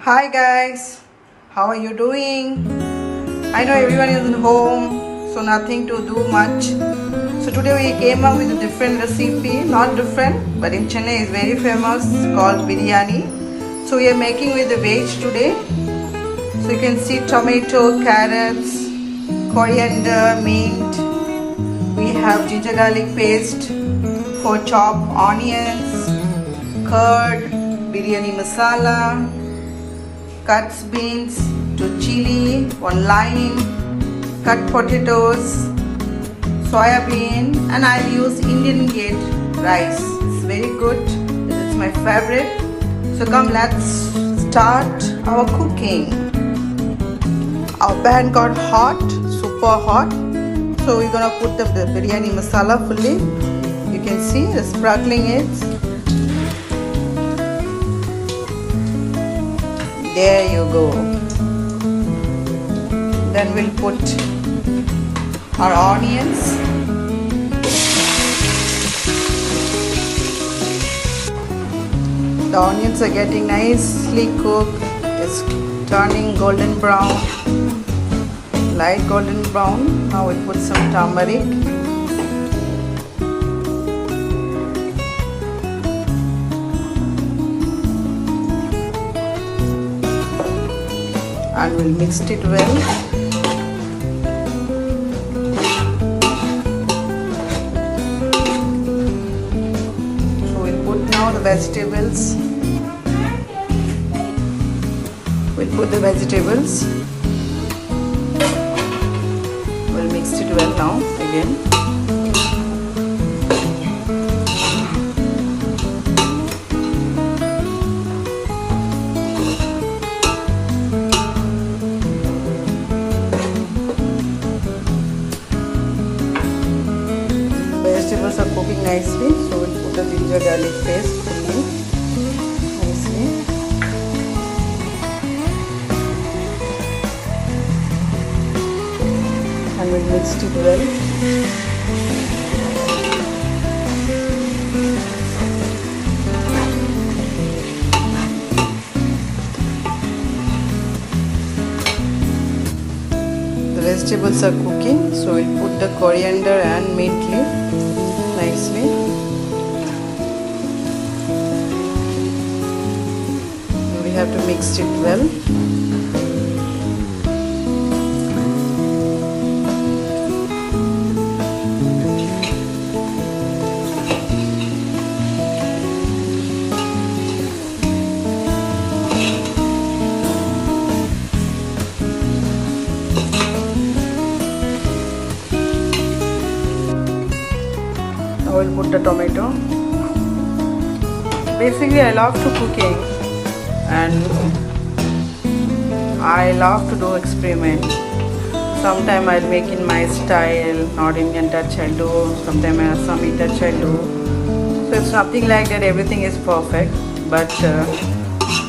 Hi guys, how are you doing? I know everyone is in home, so nothing to do much. So today we came up with a different recipe, not different, but in Chennai is very famous, called biryani. So we are making with the veg today. So you can see tomato, carrots, coriander, mint. We have ginger garlic paste for chopped onions, curd, biryani masala, cuts beans, to chili, one lime, cut potatoes, soya bean, and I'll use Indian Gate rice. It's very good. This is my favorite. So come, let's start our cooking. Our pan got hot, super hot. So we're gonna put the biryani masala fully. You can see the sparkling it. There you go. Then we'll put our onions. The onions are getting nicely cooked. It's turning golden brown, light golden brown. Now we'll put some turmeric. And we'll mix it well. So we'll put now the vegetables. We'll put the vegetables. We'll mix it well now again. Vegetables are cooking nicely, so we'll put the ginger garlic paste fully, nicely. And we'll mix it well. The vegetables are cooking, so we'll put the coriander and mint leaf nicely. We have to mix it well. Now we'll put the tomato. Basically I love to cooking and I love to do experiment. Sometime I'll make in my style, not Indian touch I'll do, sometime Assami touch I'll do. So it's nothing like that everything is perfect, but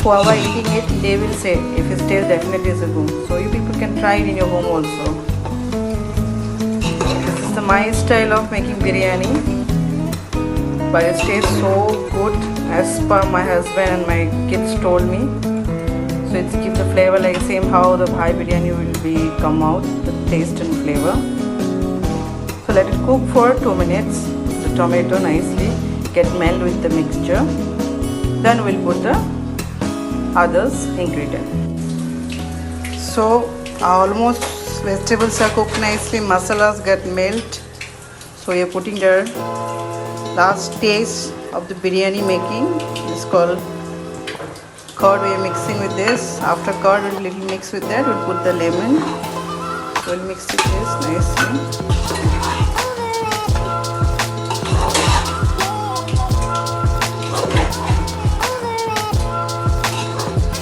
whoever eating it, they will say if it's taste definitely is a good. So you people can try it in your home also. This is my style of making biryani. But it tastes so good as per my husband and my kids told me. So it's give the flavor like same how the Bhai biryani will be come out, the taste and flavor. So let it cook for 2 minutes. The tomato nicely get meld with the mixture. Then we'll put the others ingredient. So almost vegetables are cooked nicely, masalas get melt. So we are putting the last taste of the biryani making. It's called curd. We are mixing with this. After curd, we'll little mix with that. We'll put the lemon. We'll mix it this nicely.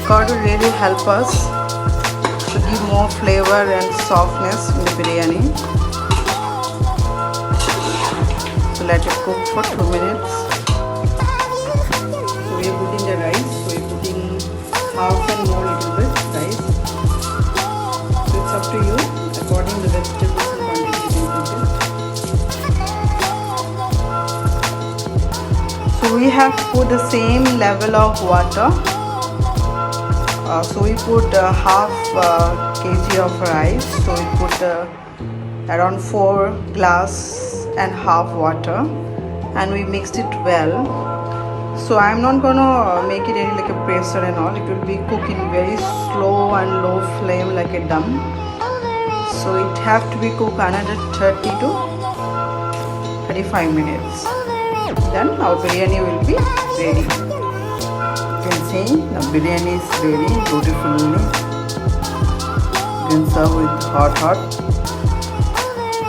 Curd will really help us to give more flavor and softness in the biryani. Let it cook for 2 minutes. So we are putting the rice. So we are putting half and more little bit rice. So it's up to you according to the vegetables and quantity you can put it. So we have put the same level of water So we put half kg of rice. So we put around 4 glass and half water, and we mixed it well. So I'm not gonna make it any like a pressure and all. It will be cooking very slow and low flame like a dum. So it have to be cooked another 30 to 35 minutes. Then our biryani will be ready. You can see the biryani is ready beautifully. You can serve with hot.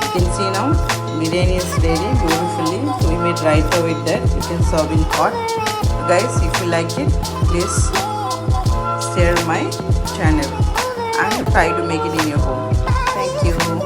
You can see now biryani is ready beautifully. So we made raita with that. You can serve in hot. Guys, if you like it, please share my channel and try to make it in your home. Thank you.